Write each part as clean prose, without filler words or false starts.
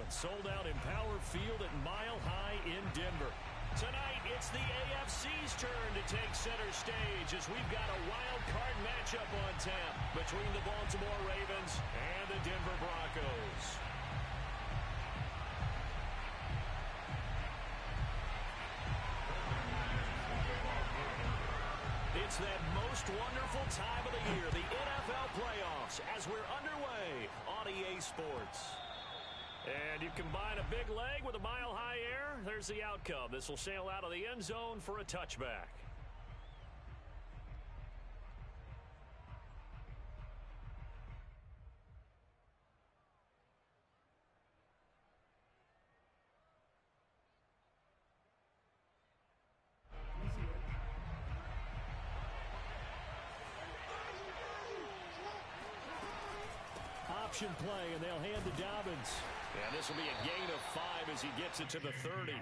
It's sold out Empower Field at Mile High in Denver. Tonight, it's the AFC's turn to take center stage as we've got a wild card matchup on tap between the Baltimore Ravens and the Denver Broncos. It's that most wonderful time of the year, the NFL playoffs, as we're underway on EA Sports. And you combine a big leg with a mile-high air, there's the outcome. This will sail out of the end zone for a touchback. Option play, and they'll hand to Dobbins. And this will be a gain of 5 as he gets it to the 30.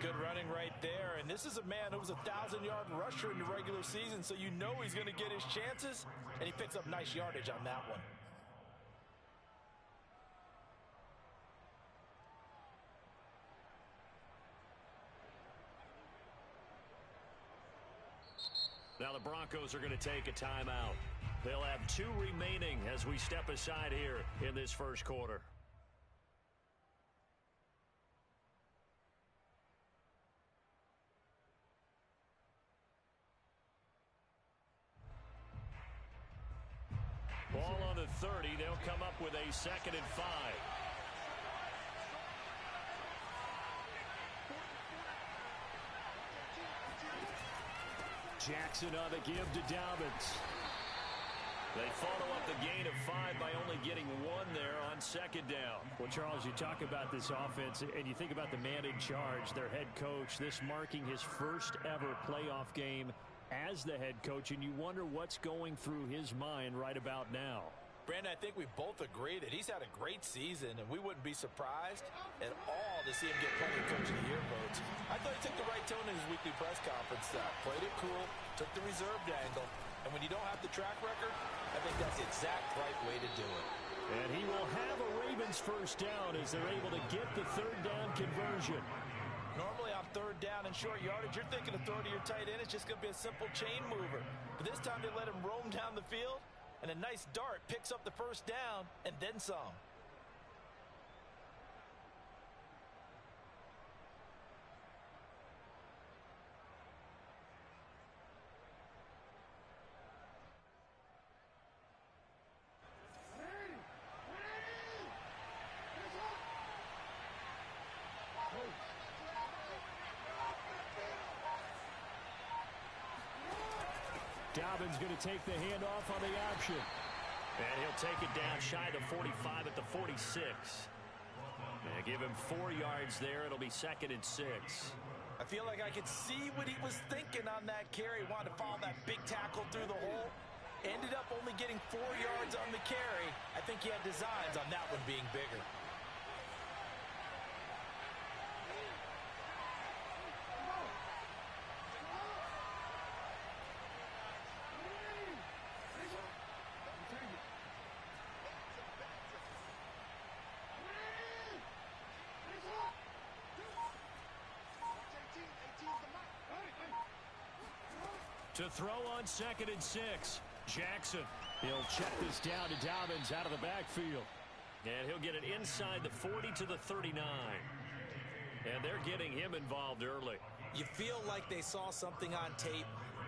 Good running right there. And this is a man who was a 1,000-yard rusher in the regular season, so you know he's going to get his chances. And he picks up nice yardage on that one. Now the Broncos are going to take a timeout. They'll have 2 remaining as we step aside here in this first quarter. Ball on the 30. They'll come up with a 2nd and 5. Jackson on the give to Dobbins. They follow up the gain of 5 by only getting 1 there on 2nd down. Well, Charles, you talk about this offense, and you think about the man in charge, their head coach, this marking his first ever playoff game as the head coach, and you wonder what's going through his mind right about now. Brandon, I think we both agree that he's had a great season, and we wouldn't be surprised at all to see him get plenty of Coach of the Year votes. I thought he took the right tone in his weekly press conference. Played it cool, took the reserved angle, and when you don't have the track record, I think that's the exact right way to do it. And he will have a Ravens first down as they're able to get the 3rd down conversion. Normally on 3rd down and short yardage, you're thinking of throwing to your tight end. It's just going to be a simple chain mover. But this time they let him roam down the field, and a nice dart picks up the 1st down and then some. Dobbins going to take the handoff on the option. And he'll take it down shy of the 45 at the 46. And give him 4 yards there. It'll be 2nd and 6. I feel like I could see what he was thinking on that carry. Wanted to follow that big tackle through the hole. Ended up only getting 4 yards on the carry. I think he had designs on that one being bigger. To throw on 2nd and 6. Jackson. He'll check this down to Dobbins out of the backfield. And he'll get it inside the 40 to the 39. And they're getting him involved early. You feel like they saw something on tape,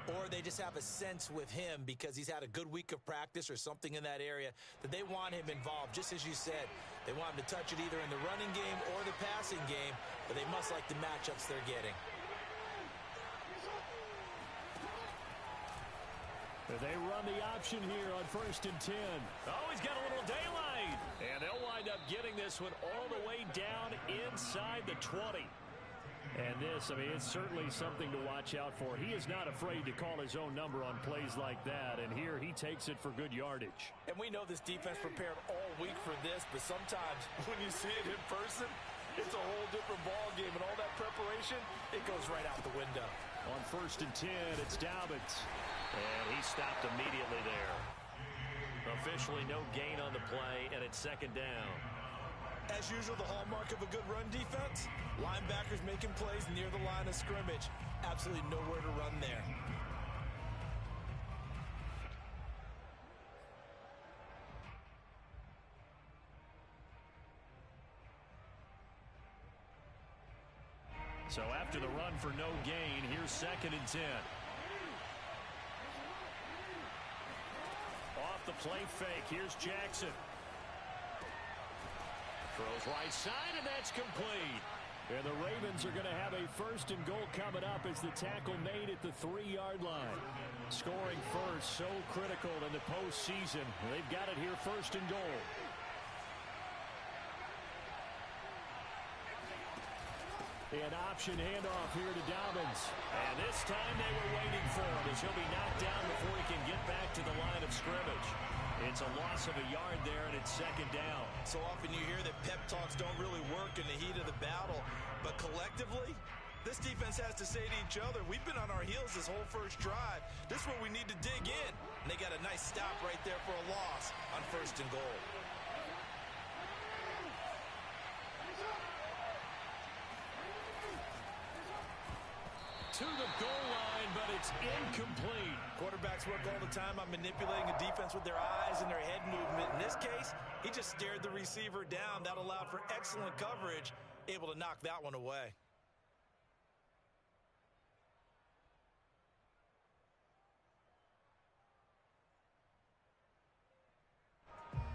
or they just have a sense with him because he's had a good week of practice or something in that area that they want him involved. Just as you said, they want him to touch it either in the running game or the passing game, but they must like the matchups they're getting. They run the option here on 1st and 10. Oh, he's got a little daylight. And they'll wind up getting this one all the way down inside the 20. And this, I mean, it's certainly something to watch out for. He is not afraid to call his own number on plays like that. And here he takes it for good yardage. And we know this defense prepared all week for this, but sometimes when you see it in person, it's a whole different ball game. And all that preparation, it goes right out the window. On 1st and 10, it's Dobbins. And he stopped immediately there. Officially no gain on the play, and it's 2nd down. As usual, the hallmark of a good run defense, linebackers making plays near the line of scrimmage. Absolutely nowhere to run there. So after the run for no gain, here's 2nd and 10. Off the play fake, here's Jackson. Throws right side, and that's complete. And the Ravens are going to have a 1st and goal coming up as the tackle made at the 3-yard line. Scoring first, so critical in the postseason. They've got it here, 1st and goal. An option handoff here to Dobbins. And this time they were waiting for him as he'll be knocked down before he can get back to the line of scrimmage. It's a loss of a yard there, and it's 2nd down. So often you hear that pep talks don't really work in the heat of the battle. But collectively, this defense has to say to each other, we've been on our heels this whole first drive. This is where we need to dig in. And they got a nice stop right there for a loss on 1st and goal. To the goal line, but it's incomplete. Quarterbacks work all the time on manipulating a defense with their eyes and their head movement. In this case, he just stared the receiver down. That allowed for excellent coverage, able to knock that one away.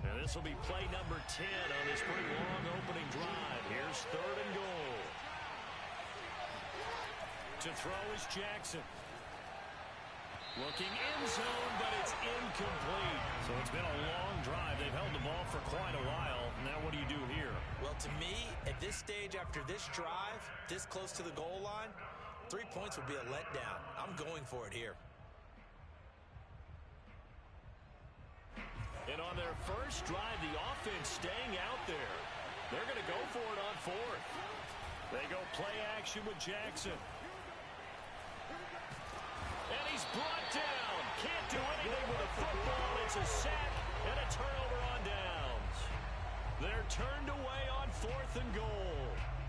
And this will be play number 10 on this pretty long opening drive. Here's 3rd and goal. To throw is Jackson. Looking end zone, but it's incomplete. So it's been a long drive. They've held the ball for quite a while. Now what do you do here? Well, to me, at this stage after this drive, this close to the goal line, 3 points would be a letdown. I'm going for it here. And on their first drive, the offense staying out there. They're going to go for it on 4th. They go play action with Jackson. And he's brought down. Can't do anything with a football. It's a sack and a turnover on downs. They're turned away on 4th and goal.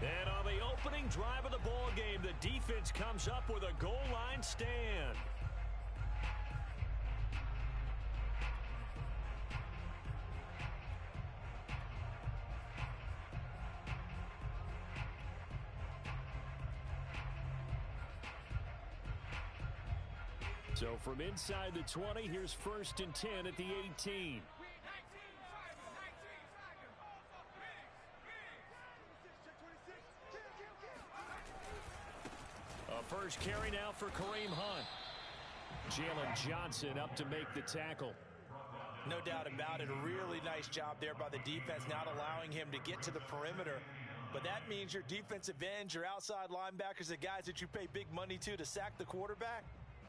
And on the opening drive of the ball game, the defense comes up with a goal line stand. So from inside the 20, here's 1st and 10 at the 18. A first carry now for Kareem Hunt. Jalen Johnson up to make the tackle. No doubt about it. A really nice job there by the defense, not allowing him to get to the perimeter. But that means your defensive ends, your outside linebackers, the guys that you pay big money to sack the quarterback,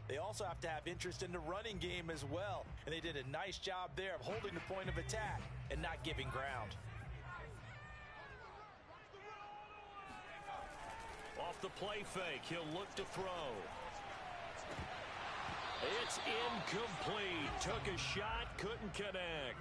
they also have to have interest in the running game as well. And they did a nice job there of holding the point of attack and not giving ground. Off the play fake, he'll look to throw. It's incomplete. Took a shot, couldn't connect.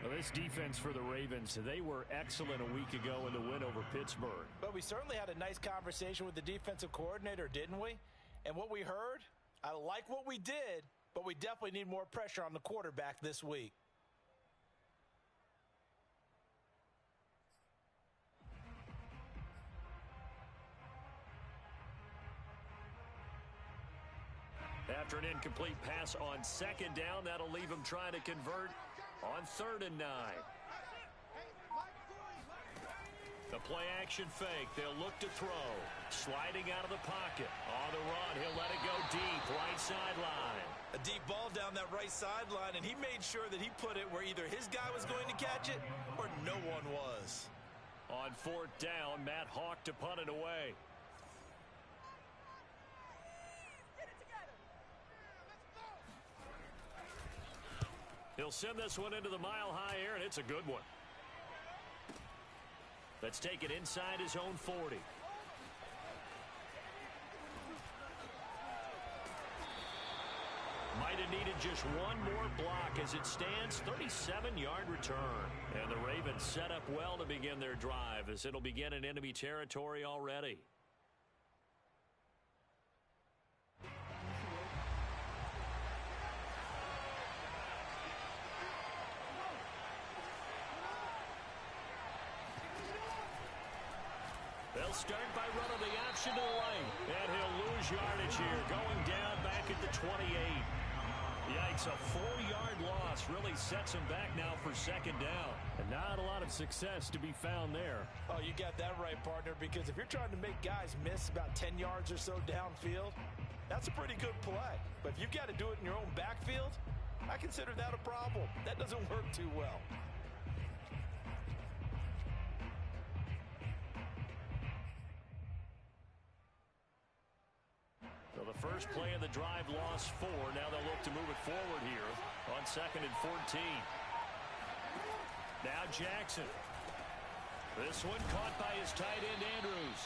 Well, this defense for the Ravens, they were excellent a week ago in the win over Pittsburgh. But we certainly had a nice conversation with the defensive coordinator, didn't we? And what we heard, I like what we did, but we definitely need more pressure on the quarterback this week. After an incomplete pass on 2nd down, that'll leave him trying to convert on 3rd and 9. The play action fake. They'll look to throw. Sliding out of the pocket. On the run, he'll let it go deep. Right sideline. A deep ball down that right sideline, and he made sure that he put it where either his guy was going to catch it or no one was. On 4th down, Matt Hawk to punt it away. He'll send this one into the mile-high air, and it's a good one. Let's take it inside his own 40. Might have needed just one more block. As it stands, 37-yard return. And the Ravens set up well to begin their drive, as it'll begin in enemy territory already. They'll start by running the option to the right. And he'll lose yardage here, going down back at the 28. Yikes, a 4-yard loss really sets him back now for second down. And not a lot of success to be found there. Oh, you got that right, partner, because if you're trying to make guys miss about 10 yards or so downfield, that's a pretty good play. But if you've got to do it in your own backfield, I consider that a problem. That doesn't work too well. So the first play of the drive lost 4. Now they'll look to move it forward here on 2nd and 14. Now Jackson. This one caught by his tight end Andrews.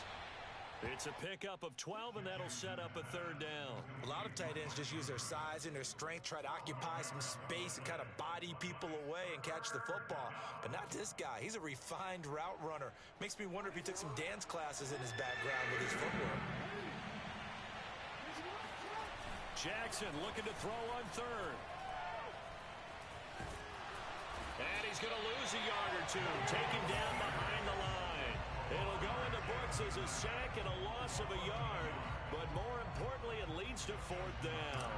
It's a pickup of 12, and that'll set up a 3rd down. A lot of tight ends just use their size and their strength, try to occupy some space and kind of body people away and catch the football. But not this guy. He's a refined route runner. Makes me wonder if he took some dance classes in his background with his footwork. Jackson looking to throw on 3rd. And he's going to lose a yard or 2. Taken down behind the line. It'll go in the books as a sack and a loss of a yard. But more importantly, it leads to 4th down.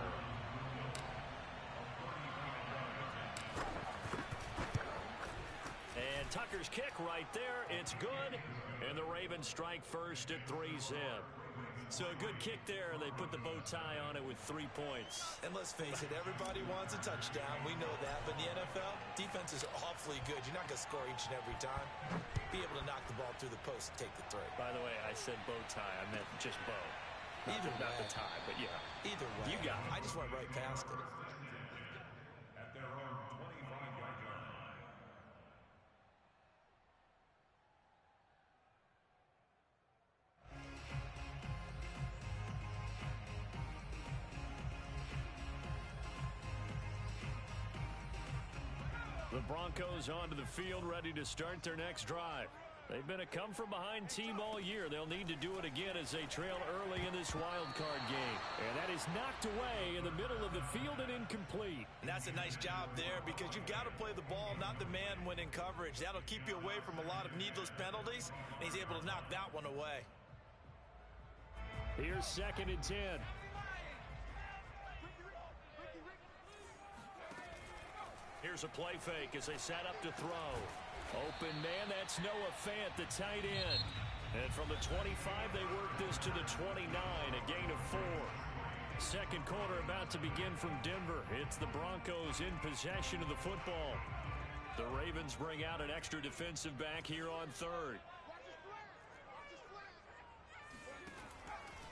And Tucker's kick right there. It's good. And the Ravens strike first at 3-zip. So a good kick there. They put the bow tie on it with 3 points. And let's face it, everybody wants a touchdown. We know that. But in the NFL, defense is awfully good. You're not going to score each and every time. Be able to knock the ball through the post and take the 3. By the way, I said bow tie. I meant just bow. Not the tie, but yeah. Either way. You got it. I just went right past it. At their own 25-yard line. The Broncos onto the field, ready to start their next drive. They've been a come-from-behind team all year. They'll need to do it again as they trail early in this wild card game. And that is knocked away in the middle of the field and incomplete. And that's a nice job there because you've got to play the ball, not the man when in coverage. That'll keep you away from a lot of needless penalties, and he's able to knock that one away. Here's 2nd and 10. Here's a play fake as they set up to throw. Open man, that's Noah Fant, the tight end. And from the 25, they work this to the 29, a gain of 4. Second quarter about to begin from Denver. It's the Broncos in possession of the football. The Ravens bring out an extra defensive back here on 3rd.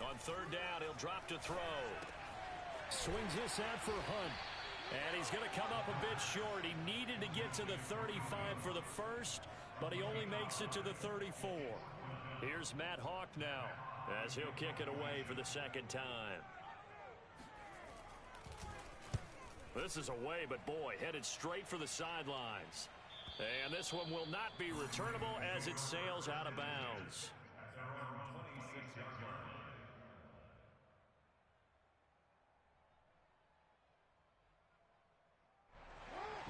On 3rd down, he'll drop to throw. Swings this out for Hunt. And he's going to come up a bit short. He needed to get to the 35 for the first, but he only makes it to the 34. Here's Matt Hawk now as he'll kick it away for the 2nd time. This is away, but boy, headed straight for the sidelines. And this one will not be returnable as it sails out of bounds.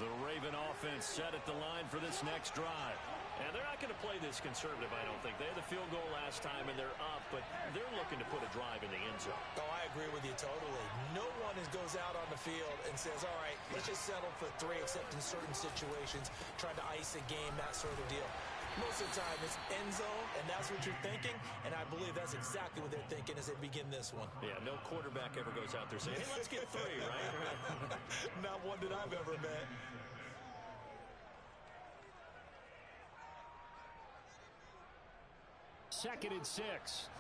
The Raven offense set at the line for this next drive. And they're not going to play this conservative, I don't think. They had the field goal last time, and they're up, but they're looking to put a drive in the end zone. Oh, I agree with you totally. No one goes out on the field and says, all right, let's just settle for 3, except in certain situations, trying to ice a game, that sort of deal. Most of the time, it's end zone, and that's what you're thinking, and I believe that's exactly what they're thinking as they begin this one. Yeah, no quarterback ever goes out there saying, hey, let's get 3, right? Not one that I've ever met. Second and 6.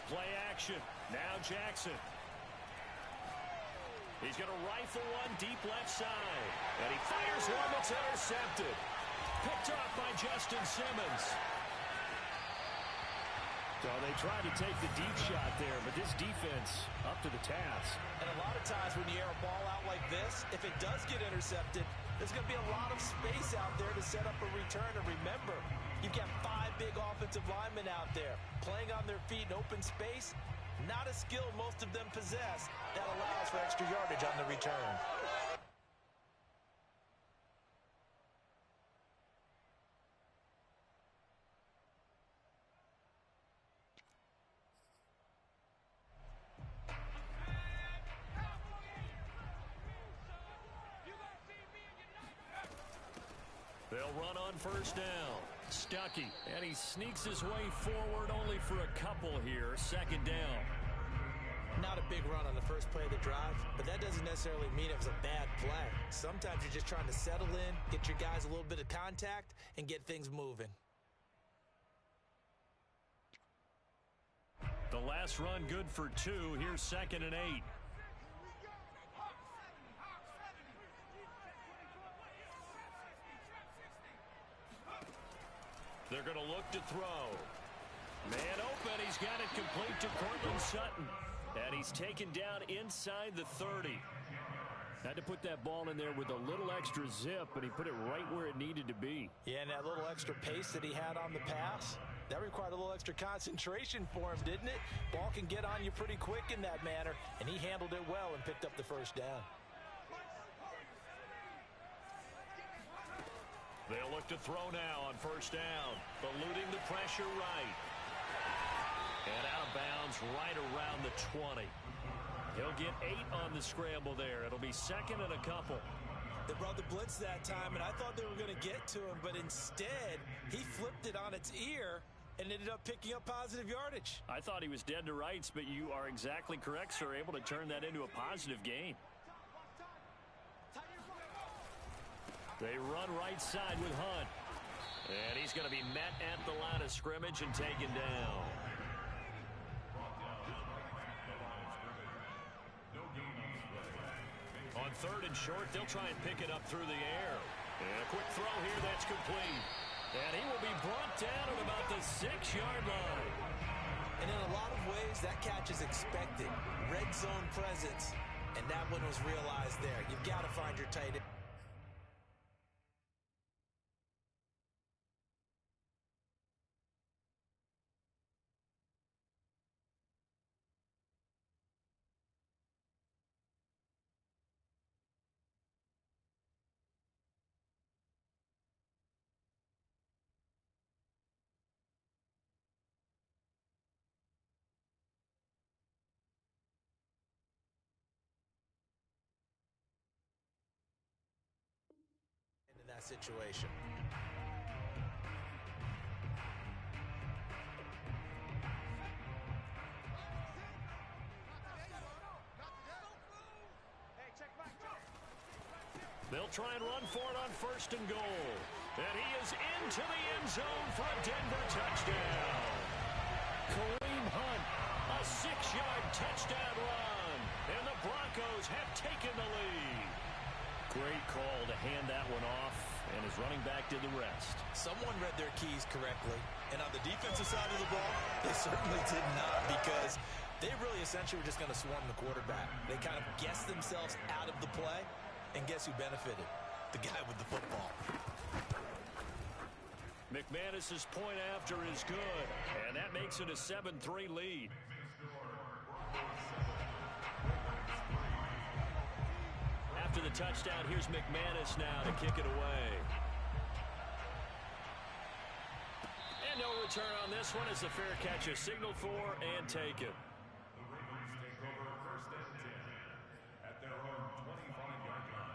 Play action. Now Jackson. He's going to rifle one deep left side. And he fires one that's intercepted. Picked off by Justin Simmons. So they tried to take the deep shot there, but this defense up to the task. And a lot of times when you air a ball out like this, if it does get intercepted, there's going to be a lot of space out there to set up a return. And remember, you've got 5 big offensive linemen out there playing on their feet in open space. Not a skill most of them possess that allows for extra yardage on the return. They'll run on first down. Stuckey, and he sneaks his way forward only for a couple here. Second down. Not a big run on the first play of the drive, but that doesn't necessarily mean it was a bad play. Sometimes you're just trying to settle in, get your guys a little bit of contact, and get things moving. The last run good for 2. Here's 2nd and 8. They're going to look to throw. Man open. He's got it complete to Courtland Sutton. And he's taken down inside the 30. Had to put that ball in there with a little extra zip, but he put it right where it needed to be. Yeah, and that little extra pace that he had on the pass, that required a little extra concentration for him, didn't it? Ball can get on you pretty quick in that manner, and he handled it well and picked up the first down. They'll look to throw now on first down. Eluding the pressure right. And out of bounds right around the 20. He'll get 8 on the scramble there. It'll be 2nd and a couple. They brought the blitz that time, and I thought they were going to get to him, but instead, he flipped it on its ear and ended up picking up positive yardage. I thought he was dead to rights, but you are exactly correct, sir. Able to turn that into a positive gain. They run right side with Hunt. And he's going to be met at the line of scrimmage and taken down. On 3rd and short, they'll try and pick it up through the air. And a quick throw here that's complete. And he will be brought down at about the 6-yard line. And in a lot of ways, that catch is expected. Red zone presence. And that one was realized there. You've got to find your tight end. In that situation. They'll try and run for it on 1st and goal. And he is into the end zone for a Denver touchdown. Kareem Hunt, a 6-yard touchdown run. And the Broncos have taken the lead. Great call to hand that one off, and his running back did the rest. Someone read their keys correctly, and on the defensive side of the ball, they certainly did not, because they really essentially were just going to swarm the quarterback. They kind of guessed themselves out of the play, and guess who benefited? The guy with the football. McManus's point after is good, and that makes it a 7-3 lead. After the touchdown, here's McManus now to kick it away. And no return on this one as the fair catch is signaled for and taken. The Ravens take over 1st and 10 at their own 25-yard line.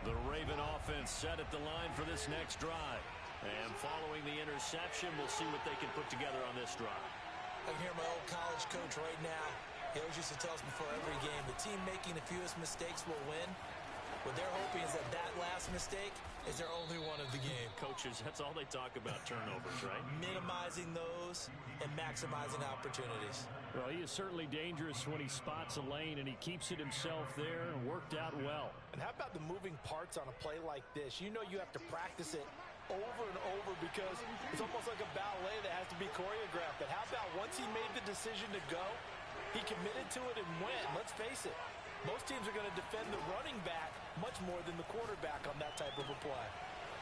The Raven offense set at the line for this next drive. And following the interception, we'll see what they can put together on this drive. I can hear my old college coach right now. He always used to tell us before every game, the team making the fewest mistakes will win. What they're hoping is that that last mistake is their only one of the game. Coaches, that's all they talk about, turnovers, right? Minimizing those and maximizing opportunities. Well, he is certainly dangerous when he spots a lane, and he keeps it himself there and worked out well. And how about the moving parts on a play like this? You know you have to practice it over and over because it's almost like a ballet that has to be choreographed. But how about once he made the decision to go, he committed to it and went. Let's face it, most teams are going to defend the running back much more than the quarterback on that type of a play.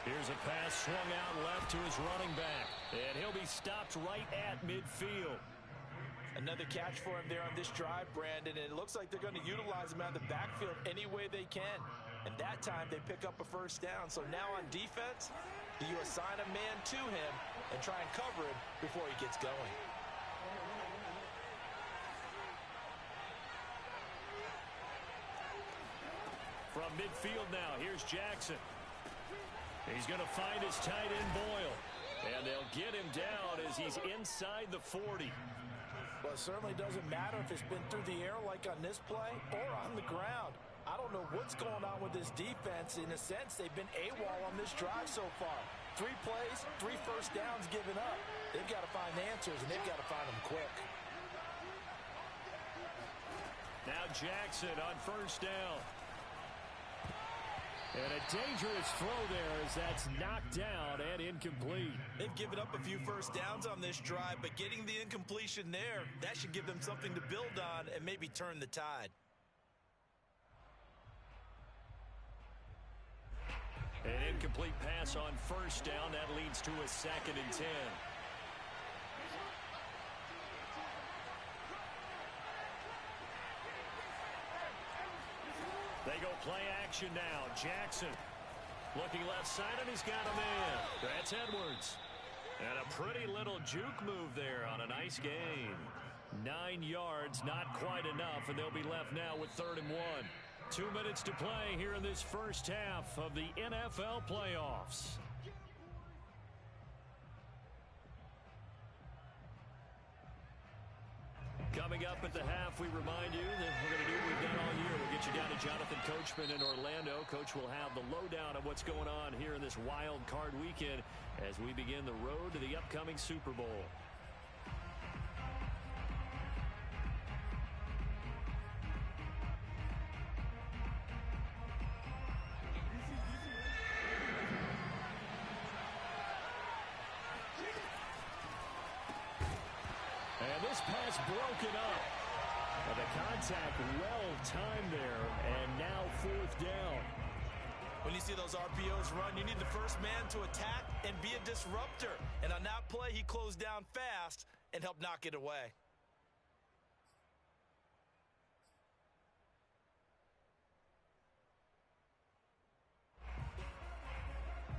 Here's a pass swung out left to his running back, and he'll be stopped right at midfield. Another catch for him there on this drive, Brandon, and it looks like they're going to utilize him out of the backfield any way they can. And that time they pick up a first down. So now on defense, do you assign a man to him and try and cover him before he gets going? From midfield now, here's Jackson. He's going to find his tight end Boyle. And they'll get him down as he's inside the 40. Well, it certainly doesn't matter if it's been through the air like on this play or on the ground. I don't know what's going on with this defense. In a sense, they've been AWOL on this drive so far. 3 plays, 3 first downs given up. They've got to find answers, and they've got to find them quick. Now Jackson on first down. And a dangerous throw there as that's knocked down and incomplete. They've given up a few first downs on this drive, but getting the incompletion there, that should give them something to build on and maybe turn the tide. An incomplete pass on first down. That leads to a 2nd and 10. They go play action now. Jackson looking left side, and he's got a man. That's Edwards. And a pretty little juke move there on a nice game. 9 yards, not quite enough, and they'll be left now with 3rd and 1. 2 minutes to play here in this first half of the NFL playoffs. Coming up at the half, we remind you that we're going to do what we've done all year. We'll get you down to Jonathan Coachman in Orlando. Coach will have the lowdown of what's going on here in this wild card weekend as we begin the road to the upcoming Super Bowl. And this pass broken up. And the contact well timed there, and now 4th down. When you see those RPOs run, you need the first man to attack and be a disruptor. And on that play, he closed down fast and helped knock it away.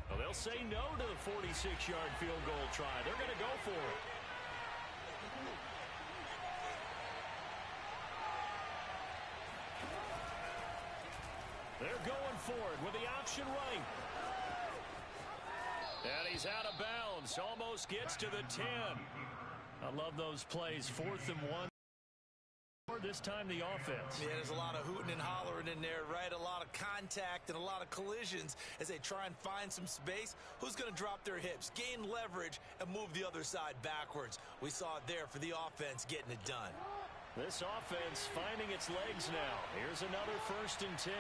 Well, they'll say no to the 46-yard field goal try. They're going to go for it. They're going for it with the option right. And he's out of bounds. Almost gets to the 10. I love those plays. 4th and 1. This time the offense. Yeah, there's a lot of hooting and hollering in there, right? A lot of contact and a lot of collisions as they try and find some space. Who's going to drop their hips, gain leverage, and move the other side backwards? We saw it there for the offense getting it done. This offense finding its legs now. Here's another 1st and 10.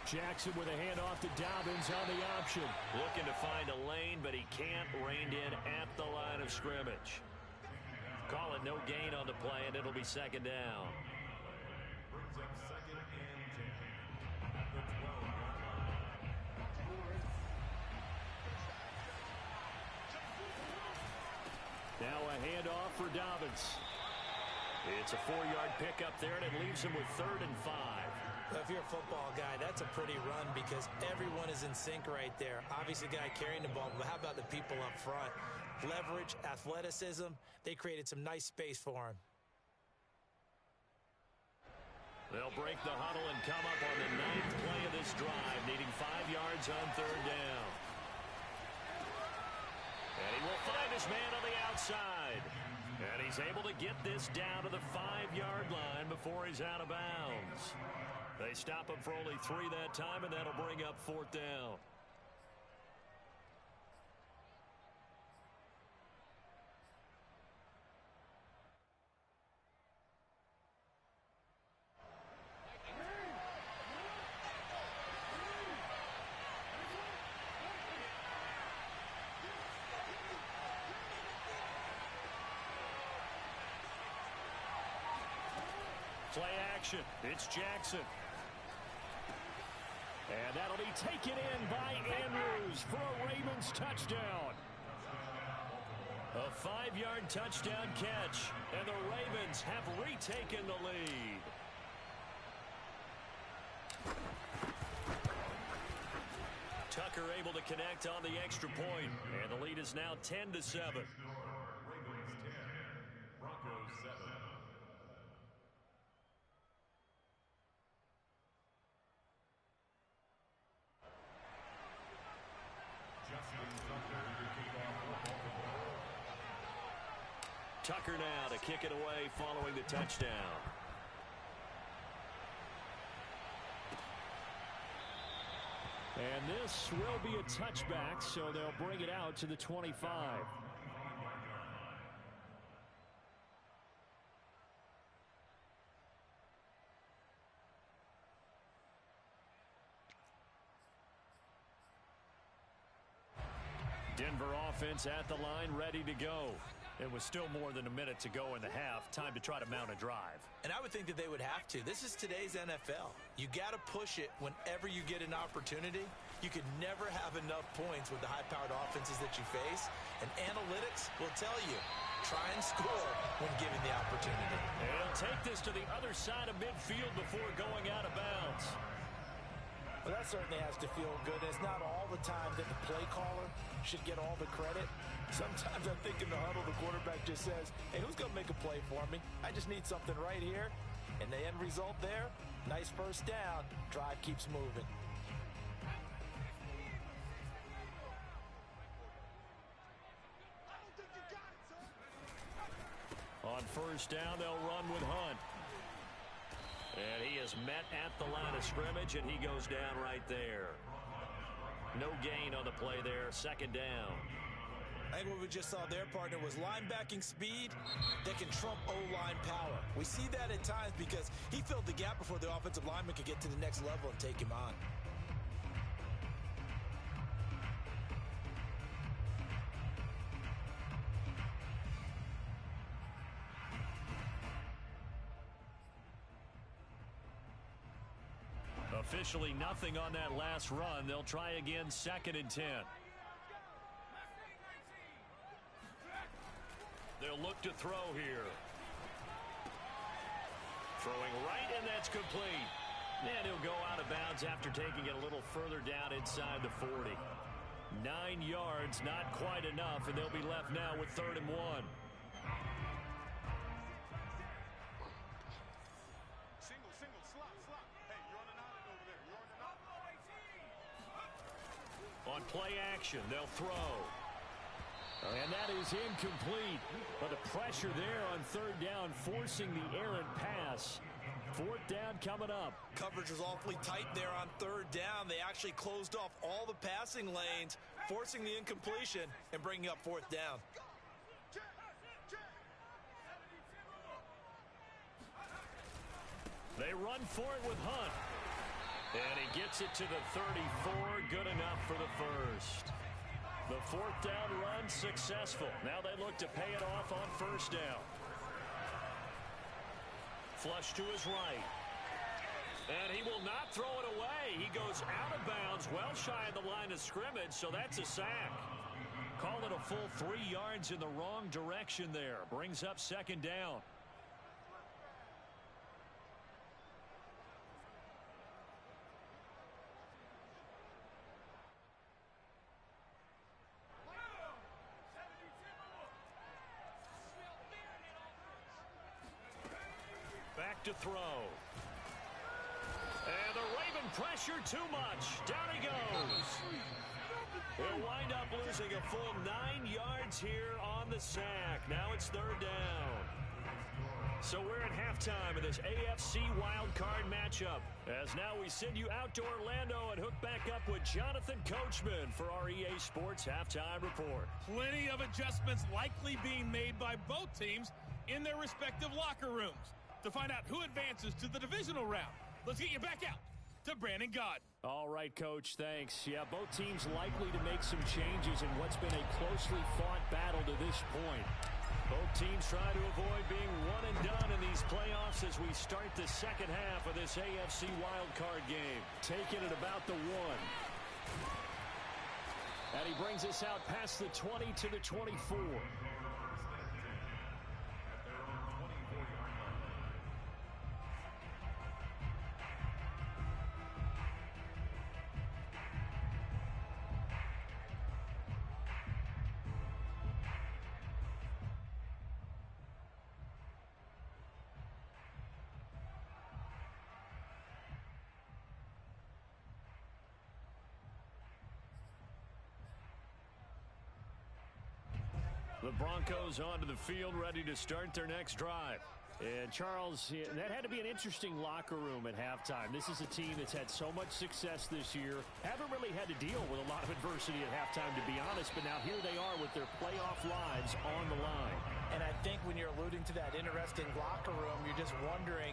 Jackson with a handoff to Dobbins on the option. Looking to find a lane, but he can't. Reined in at the line of scrimmage. Call it no gain on the play, and it'll be 2nd down. Brings up 2nd and 10 at the 12-yard line. Now a handoff for Dobbins. It's a 4-yard pickup there, and it leaves him with 3rd and 5. Well, if you're a football guy, that's a pretty run because everyone is in sync right there. Obviously, the guy carrying the ball, but how about the people up front? Leverage, athleticism, they created some nice space for him. They'll break the huddle and come up on the 9th play of this drive, needing 5 yards on 3rd down. And he will find his man on the outside. And he's able to get this down to the 5-yard line before he's out of bounds. They stop him for only 3 that time, and that'll bring up 4th down. Play action. It's Jackson. And that'll be taken in by Andrews for a Ravens touchdown. A 5-yard touchdown catch. And the Ravens have retaken the lead. Tucker able to connect on the extra point. And the lead is now 10-7. Ravens 10, Broncos 7. Tucker now to kick it away following the touchdown. And this will be a touchback, so they'll bring it out to the 25. Denver offense at the line, ready to go. It was still more than a minute to go in the half. Time to try to mount a drive. And I would think that they would have to. This is today's NFL. You got to push it whenever you get an opportunity. You could never have enough points with the high-powered offenses that you face. And analytics will tell you, try and score when given the opportunity. And he'll take this to the other side of midfield before going out of bounds. Well, that certainly has to feel good. It's not all the time that the play caller should get all the credit. Sometimes I think in the huddle, the quarterback just says, hey, who's going to make a play for me? I just need something right here. And the end result there, nice first down. Drive keeps moving. On first down, they'll run with Hunt. And he is met at the line of scrimmage, and he goes down right there. No gain on the play there, 2nd down. I think what we just saw there, partner, was linebacking speed that can trump O-line power. We see that at times because he filled the gap before the offensive lineman could get to the next level and take him on. Officially nothing on that last run. They'll try again, 2nd and 10. They'll look to throw here. Throwing right, and that's complete. And he'll go out of bounds after taking it a little further down inside the 40. 9 yards, not quite enough, and they'll be left now with 3rd and 1. On play action, they'll throw. And that is incomplete. But the pressure there on 3rd down, forcing the errant pass. 4th down coming up. Coverage was awfully tight there on 3rd down. They actually closed off all the passing lanes, forcing the incompletion and bringing up 4th down. They run for it with Hunt. And he gets it to the 34. Good enough for the first. The 4th down run successful. Now they look to pay it off on 1st down. Flush to his right. And he will not throw it away. He goes out of bounds, well shy of the line of scrimmage, so that's a sack. Call it a full 3 yards in the wrong direction there. Brings up 2nd down. Back to throw. And the Raven pressure too much. Down he goes. He'll wind up losing a full 9 yards here on the sack. Now it's 3rd down. So we're at halftime of this AFC wildcard matchup. As now we send you out to Orlando and hook back up with Jonathan Coachman for our EA Sports Halftime Report. Plenty of adjustments likely being made by both teams in their respective locker rooms. To find out who advances to the divisional round, let's get you back out to Brandon Gaudin. All right, Coach, thanks. Yeah, both teams likely to make some changes in what's been a closely fought battle to this point. Both teams try to avoid being one and done in these playoffs as we start the second half of this AFC wildcard game. Taking it about the 1. And he brings us out past the 20 to the 24. The Broncos onto the field, ready to start their next drive. And, Charles, that had to be an interesting locker room at halftime. This is a team that's had so much success this year. Haven't really had to deal with a lot of adversity at halftime, to be honest. But now here they are with their playoff lives on the line. And I think when you're alluding to that interesting locker room, you're just wondering,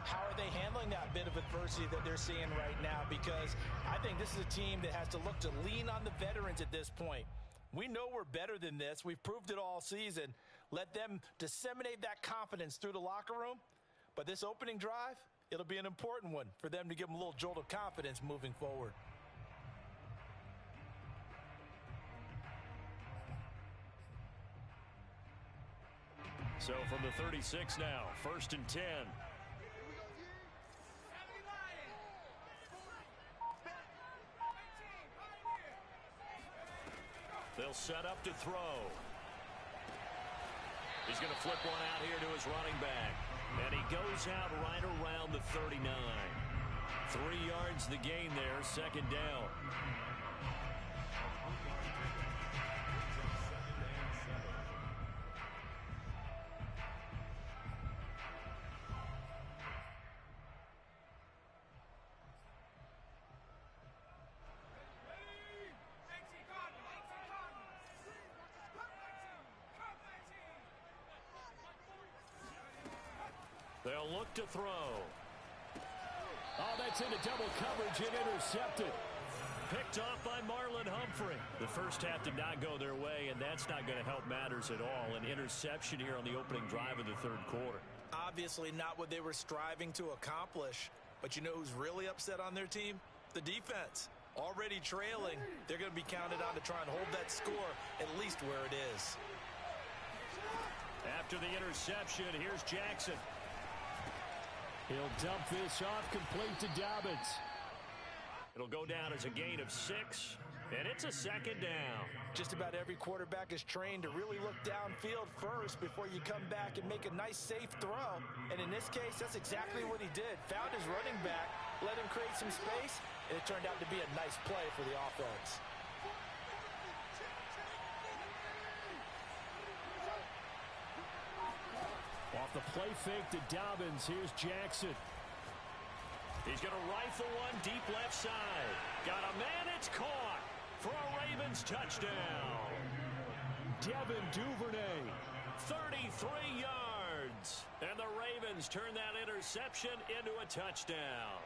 how are they handling that bit of adversity that they're seeing right now? Because I think this is a team that has to look to lean on the veterans at this point. We know we're better than this. We've proved it all season. Let them disseminate that confidence through the locker room. But this opening drive, it'll be an important one for them to give them a little jolt of confidence moving forward. So from the 36 now, 1st and 10. They'll set up to throw. He's going to flip one out here to his running back. And he goes out right around the 39. 3 yards the gain there, 2nd down. They'll look to throw. Oh, that's into double coverage and intercepted. Picked off by Marlon Humphrey. The first half did not go their way, and that's not going to help matters at all. An interception here on the opening drive of the 3rd quarter. Obviously not what they were striving to accomplish. But you know who's really upset on their team? The defense. Already trailing, they're going to be counted on to try and hold that score at least where it is. After the interception, here's Jackson. He'll dump this off complete to Dobbins. It'll go down as a gain of 6, and it's a 2nd down. Just about every quarterback is trained to really look downfield first before you come back and make a nice, safe throw. And in this case, that's exactly what he did. Found his running back, let him create some space, and it turned out to be a nice play for the offense. Off the play fake to Dobbins, here's Jackson. He's going to rifle one deep left side. Got a man, it's caught for a Ravens touchdown. Devin Duvernay. 33 yards. And the Ravens turn that interception into a touchdown.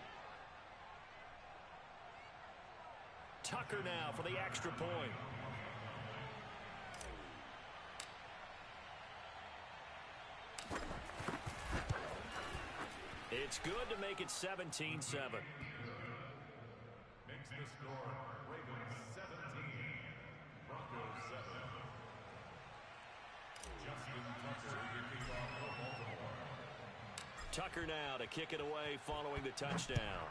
Tucker now for the extra point. It's good to make it 17-7. Makes the score Ravens 17, Broncos 7. Justin Tucker to kick off for Baltimore. Tucker now to kick it away following the touchdown.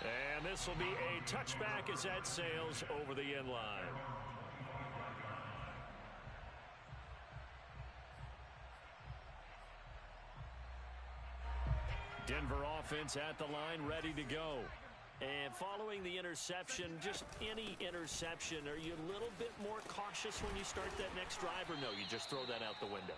And this will be a touchback as that sails over the end line. Denver offense at the line, ready to go. And following the interception, just any interception, are you a little bit more cautious when you start that next drive, or no, you just throw that out the window?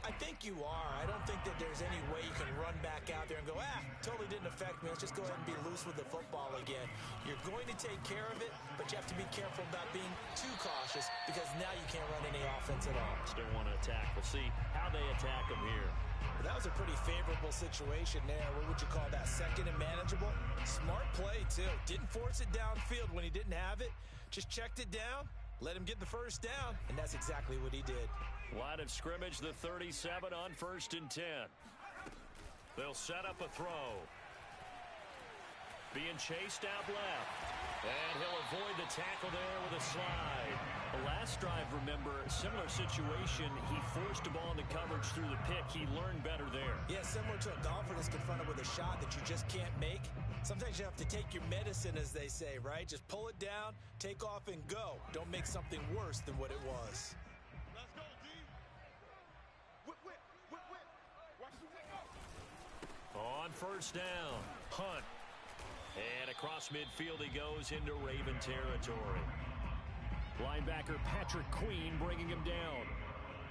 I think you are. I don't think that there's any way you can run back out there and go, totally didn't affect me. Let's just go ahead and be loose with the football again. You're going to take care of it, but you have to be careful about being too cautious because now you can't run any offense at all. Still want to attack. We'll see how they attack them here. That was a pretty favorable situation there. What would you call that? Second and manageable? Smart play, too. Didn't force it downfield when he didn't have it. Just checked it down, let him get the first down, and that's exactly what he did. Line of scrimmage, the 37 on 1st and 10. They'll set up a throw. Being chased out left. And he'll avoid the tackle there with a slide. The last drive, remember, similar situation. He forced a ball into coverage through the pick. He learned better there. Yeah, similar to a golfer that's confronted with a shot that you just can't make. Sometimes you have to take your medicine, as they say, right? Just pull it down, take off, and go. Don't make something worse than what it was. Let's go, D. Whip. Watch the whip go. On 1st down, Hunt. And across midfield he goes into Raven territory. Linebacker Patrick Queen bringing him down.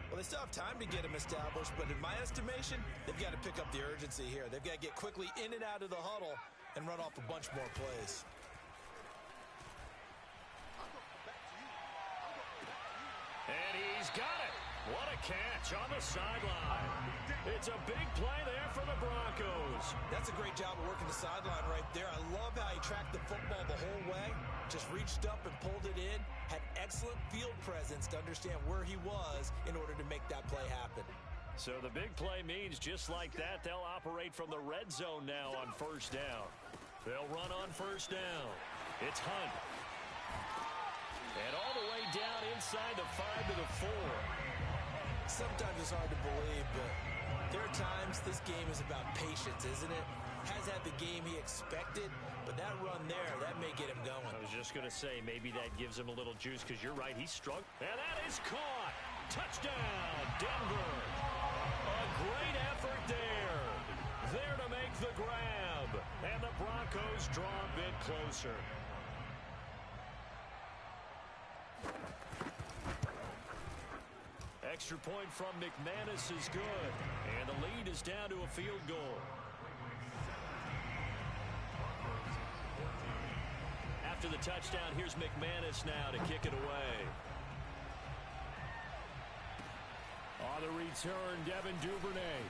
Well, they still have time to get him established, but in my estimation, they've got to pick up the urgency here. They've got to get quickly in and out of the huddle and run off a bunch more plays. And he's got it. What a catch on the sideline. It's a big play there for the Broncos. That's a great job of working the sideline right there. I love how he tracked the football the whole way. Just reached up and pulled it in. Had excellent field presence to understand where he was in order to make that play happen. So the big play means just like that, they'll operate from the red zone now on 1st down. They'll run on 1st down. It's Hunt. And all the way down inside the 5 to the 4. Sometimes it's hard to believe, but there are times this game is about patience, isn't it? Has had the game he expected, but that run there, that may get him going. I was just going to say, maybe that gives him a little juice, because you're right, he's struck. And that is caught. Touchdown, Denver. A great effort there. There to make the grab. And the Broncos draw a bit closer. Extra point from McManus is good. And the lead is down to a field goal. After the touchdown, here's McManus now to kick it away. On the return, Devin Duvernay.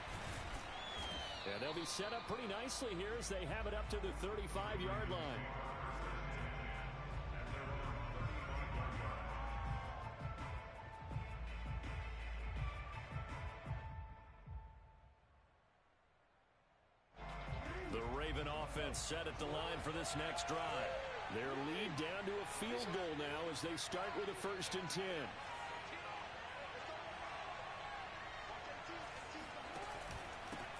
And they'll be set up pretty nicely here as they have it up to the 35-yard line. The Raven offense set at the line for this next drive. Their lead down to a field goal now as they start with a 1st and 10.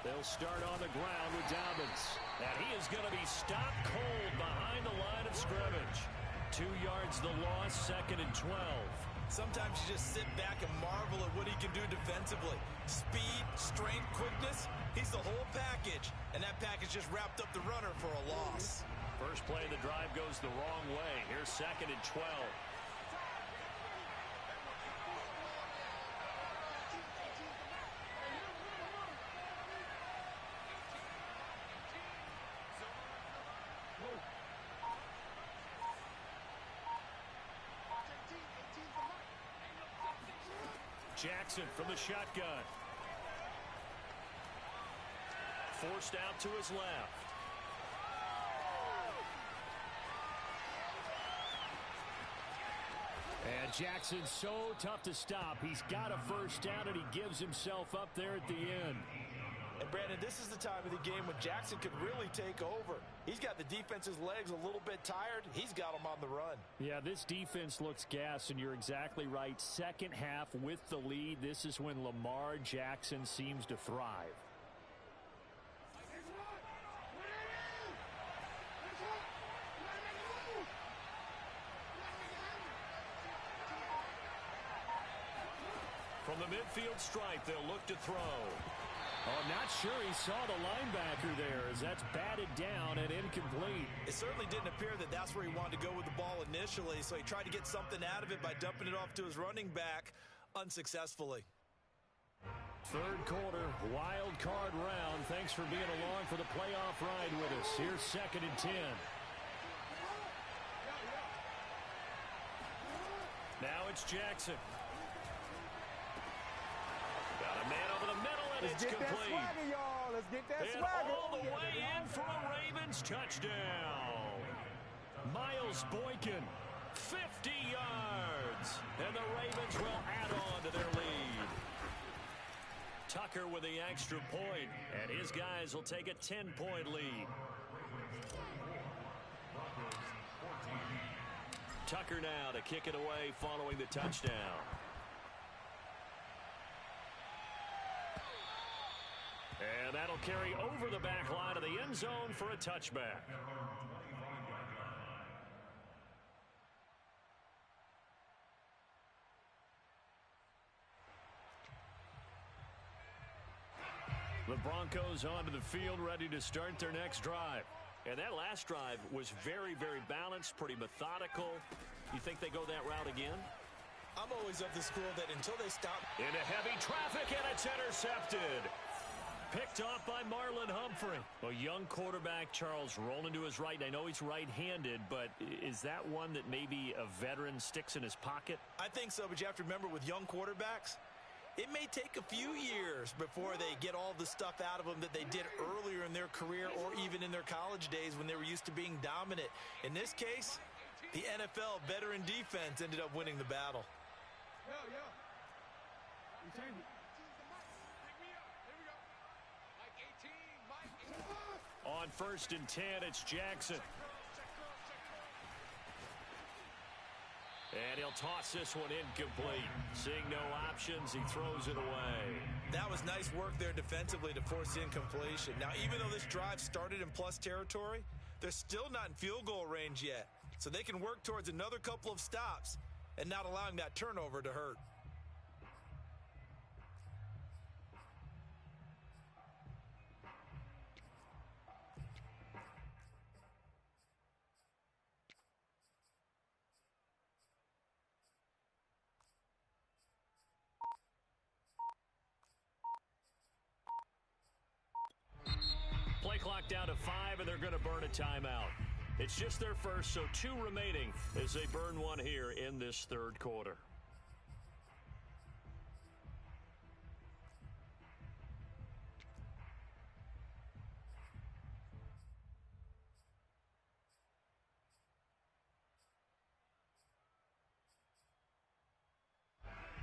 They'll start on the ground with Dobbins. And he is going to be stopped cold behind the line of scrimmage. 2 yards the loss, 2nd and 12. Sometimes you just sit back and marvel at what he can do defensively. Speed, strength, quickness, he's the whole package. And that package just wrapped up the runner for a loss. First play of the drive goes the wrong way. Here's 2nd and 12. Jackson from the shotgun. Forced out to his left. And Jackson's so tough to stop. He's got a first down, and he gives himself up there at the end. And Brandon, this is the time of the game when Jackson could really take over. He's got the defense's legs a little bit tired. He's got them on the run. Yeah, this defense looks gassed, and you're exactly right. Second half with the lead, this is when Lamar Jackson seems to thrive. From the midfield stripe, they'll look to throw. Oh, not sure he saw the linebacker there as that's batted down and incomplete. It certainly didn't appear that that's where he wanted to go with the ball initially, so he tried to get something out of it by dumping it off to his running back unsuccessfully. Third quarter, wild card round. Thanks for being along for the playoff ride with us. Here's 2nd and 10. Now it's Jackson. Got a man over the middle, and it's complete. Let's get that swagger, y'all. Let's get that and swagger. all the way in for a Ravens touchdown. Miles Boykin, 50 yards. And the Ravens will add on to their lead. Tucker with the extra point, and his guys will take a 10-point lead. Tucker now to kick it away following the touchdown. And that'll carry over the back line of the end zone for a touchback. The Broncos onto the field, ready to start their next drive. And that last drive was very, very balanced, pretty methodical. You think they go that route again? I'm always of the school that until they stop. Into heavy traffic, and it's intercepted. Picked off by Marlon Humphrey. A young quarterback, Charles, rolling to his right. I know he's right-handed, but is that one that maybe a veteran sticks in his pocket? I think so, but you have to remember with young quarterbacks, it may take a few years before they get all the stuff out of them that they did earlier in their career or even in their college days when they were used to being dominant. In this case, the NFL veteran defense ended up winning the battle. On 1st and 10, it's Jackson. And he'll toss this one incomplete. Seeing no options, he throws it away. That was nice work there defensively to force incompletion. Now, even though this drive started in plus territory, they're still not in field goal range yet. So they can work towards another couple of stops and not allowing that turnover to hurt. Play clock down to 5, and they're going to burn a timeout. It's just their first, so 2 remaining as they burn one here in this third quarter.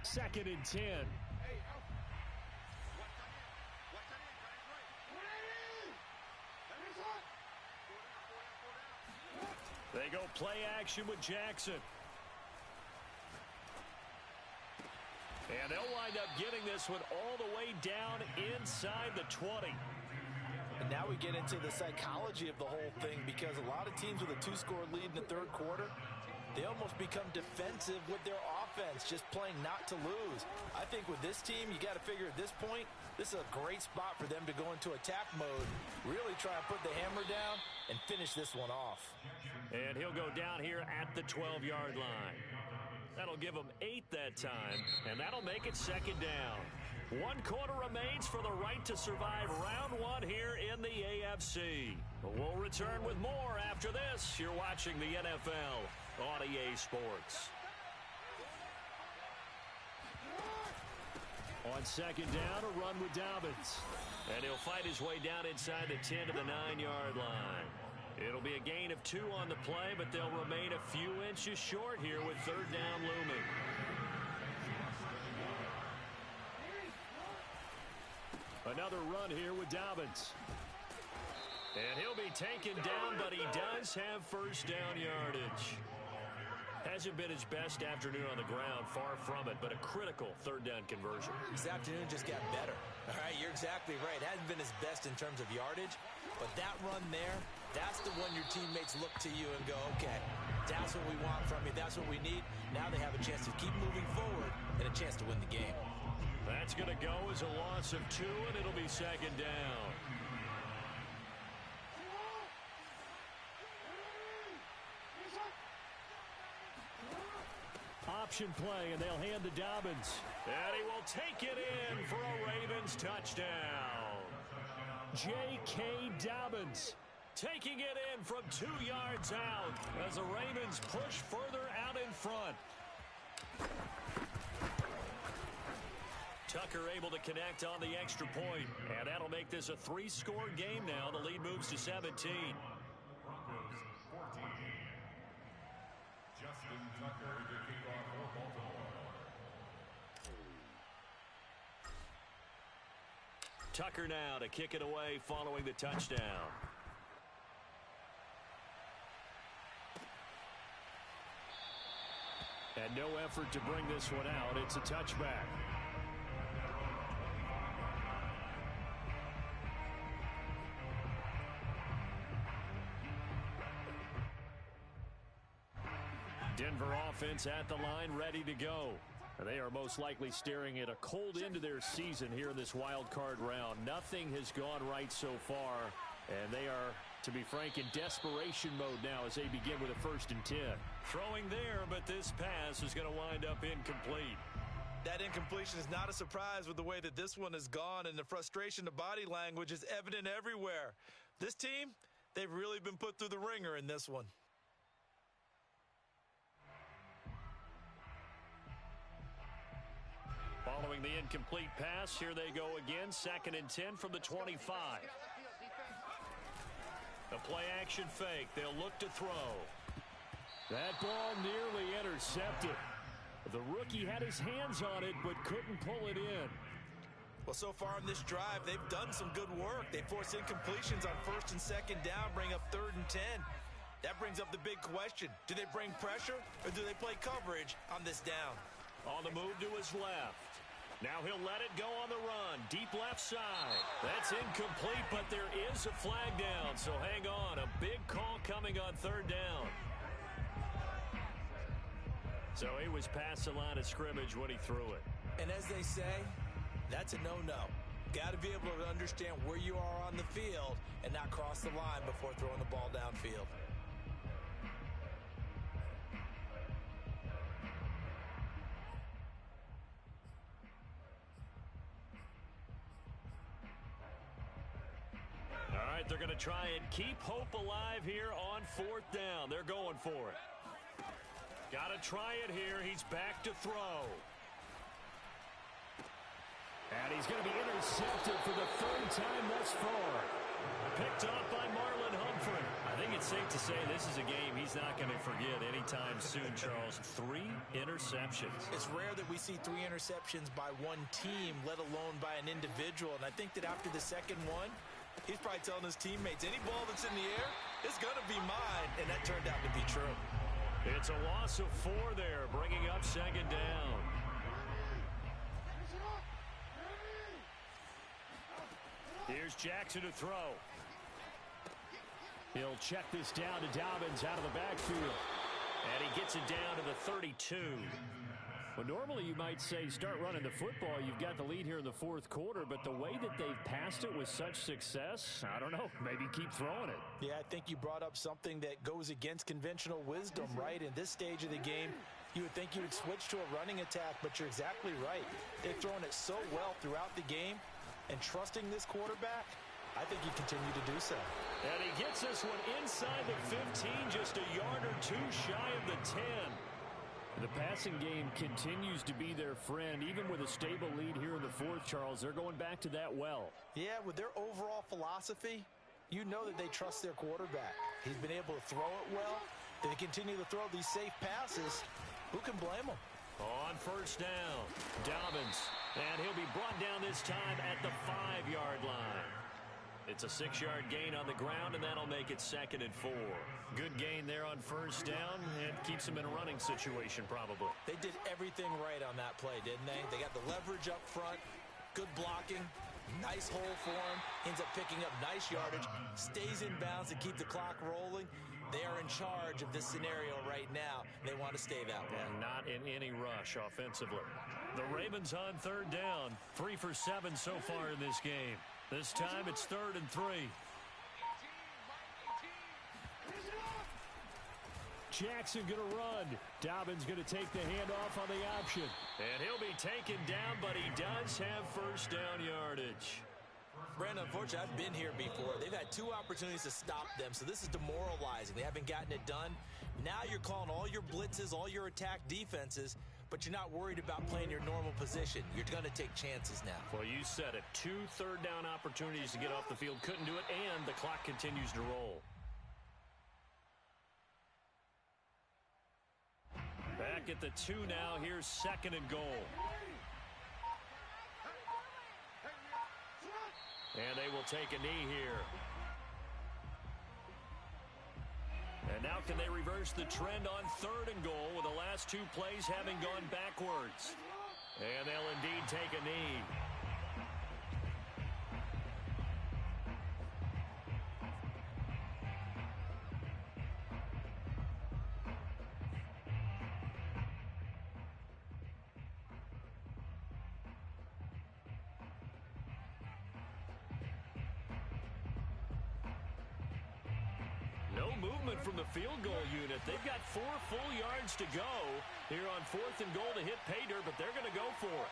Second and 10. They go play action with Jackson. And they'll wind up getting this one all the way down inside the 20. And now we get into the psychology of the whole thing, because a lot of teams with a 2-score lead in the third quarter, they almost become defensive with their offense, just playing not to lose. I think with this team, you got to figure at this point, this is a great spot for them to go into attack mode, really try and put the hammer down and finish this one off. And he'll go down here at the 12-yard line. That'll give him 8 that time, and that'll make it second down. 1 quarter remains for the right to survive round 1 here in the AFC. We'll return with more after this. You're watching the NFL on EA Sports. On second down, a run with Dobbins. And he'll fight his way down inside the 10 to the 9-yard line. It'll be a gain of 2 on the play, but they'll remain a few inches short here with third down looming. Another run here with Dobbins. And he'll be taken down, but he does have first down yardage. Hasn't been his best afternoon on the ground, far from it, but a critical third down conversion. This afternoon just got better. All right, you're exactly right. Hasn't been his best in terms of yardage, but that run there, that's the one your teammates look to you and go, okay, that's what we want from you. That's what we need. Now they have a chance to keep moving forward and a chance to win the game. That's going to go as a loss of 2, and it'll be second down. Option play, and they'll hand to Dobbins. And he will take it in for a Ravens touchdown. J.K. Dobbins taking it in from 2 yards out as the Ravens push further out in front. Tucker able to connect on the extra point, and that'll make this a 3-score game now. The lead moves to 17. Broncos 14. Justin Tucker to kick off for Baltimore. Tucker now to kick it away following the touchdown. And no effort to bring this one out. It's a touchback. Denver offense at the line, ready to go. They are most likely staring at a cold end to their season here in this wild card round. Nothing has gone right so far, and they are, to be frank, in desperation mode now as they begin with a 1st and 10. Throwing there, but this pass is going to wind up incomplete. That incompletion is not a surprise with the way that this one has gone, and the frustration, the body language is evident everywhere. This team, they've really been put through the ringer in this one. Following the incomplete pass, here they go again. 2nd and 10 from the 25. The play action fake. They'll look to throw. That ball nearly intercepted. The rookie had his hands on it but couldn't pull it in. Well, so far in this drive, they've done some good work. They force incompletions on 1st and 2nd down, bring up 3rd and 10. That brings up the big question. Do they bring pressure or do they play coverage on this down? On the move to his left. Now he'll let it go on the run. Deep left side. That's incomplete, but there is a flag down. So hang on. A big call coming on 3rd down. So he was past the line of scrimmage when he threw it. And as they say, that's a no-no. Got to be able to understand where you are on the field and not cross the line before throwing the ball downfield. All right, they're going to try and keep hope alive here on 4th down. They're going for it. Got to try it here. He's back to throw. And he's going to be intercepted for the 3rd time thus far. Picked off by Marlon Humphrey. I think it's safe to say this is a game he's not going to forget anytime soon, Charles. 3 interceptions. It's rare that we see 3 interceptions by one team, let alone by an individual. And I think that after the 2nd one, he's probably telling his teammates, any ball that's in the air, it's going to be mine. And that turned out to be true. It's a loss of 4 there, bringing up 2nd down. Here's Jackson to throw. He'll check this down to Dobbins out of the backfield. And he gets it down to the 32. Well, normally you might say start running the football. You've got the lead here in the 4th quarter, but the way that they've passed it with such success, I don't know, maybe keep throwing it. Yeah, I think you brought up something that goes against conventional wisdom, right? In this stage of the game, you would think you would switch to a running attack, but you're exactly right. They've thrown it so well throughout the game, and trusting this quarterback, I think you continue to do so. And he gets this one inside the 15, just a yard or 2 shy of the 10. The passing game continues to be their friend. Even with a stable lead here in the 4th, Charles, they're going back to that well. Yeah, with their overall philosophy, you know that they trust their quarterback. He's been able to throw it well. They continue to throw these safe passes. Who can blame them? On 1st down, Dobbins. And he'll be brought down this time at the 5-yard line. It's a 6-yard gain on the ground, and that'll make it 2nd and 4. Good gain there on 1st down, and keeps him in a running situation probably. They did everything right on that play, didn't they? They got the leverage up front, good blocking, nice hole for him, ends up picking up nice yardage, stays in bounds to keep the clock rolling. They are in charge of this scenario right now. They want to stay that way. And not in any rush offensively. The Ravens on third down. 3 for 7 so far in this game. This time it's 3rd and 3. Jackson going to run. Dobbins going to take the handoff on the option. And he'll be taken down, but he does have first down yardage. Brandon, unfortunately, I've been here before. They've had 2 opportunities to stop them, so this is demoralizing. They haven't gotten it done. Now you're calling all your blitzes, all your attack defenses, but you're not worried about playing your normal position. You're going to take chances now. Well, you said it. 2 third-down opportunities to get off the field. Couldn't do it, and the clock continues to roll. Back at the 2 now. Here's 2nd and goal. And they will take a knee here. And now can they reverse the trend on 3rd and goal with the last 2 plays having gone backwards? And they'll indeed take a knee. From the field goal unit. They've got 4 full yards to go here on 4th and goal to hit pay dirt, but they're going to go for it.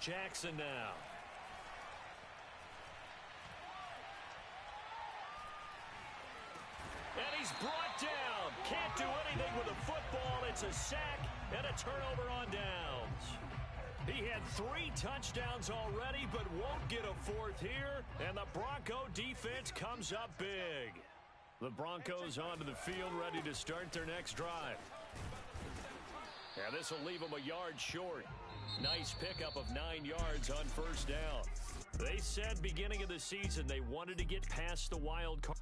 Jackson now. And he's brought down. Can't do anything with a football. It's a sack and a turnover on downs. He had 3 touchdowns already, but won't get a 4th here. And the Bronco defense comes up big. The Broncos onto the field, ready to start their next drive. And this will leave them a yard short. Nice pickup of 9 yards on 1st down. They said beginning of the season they wanted to get past the wild card.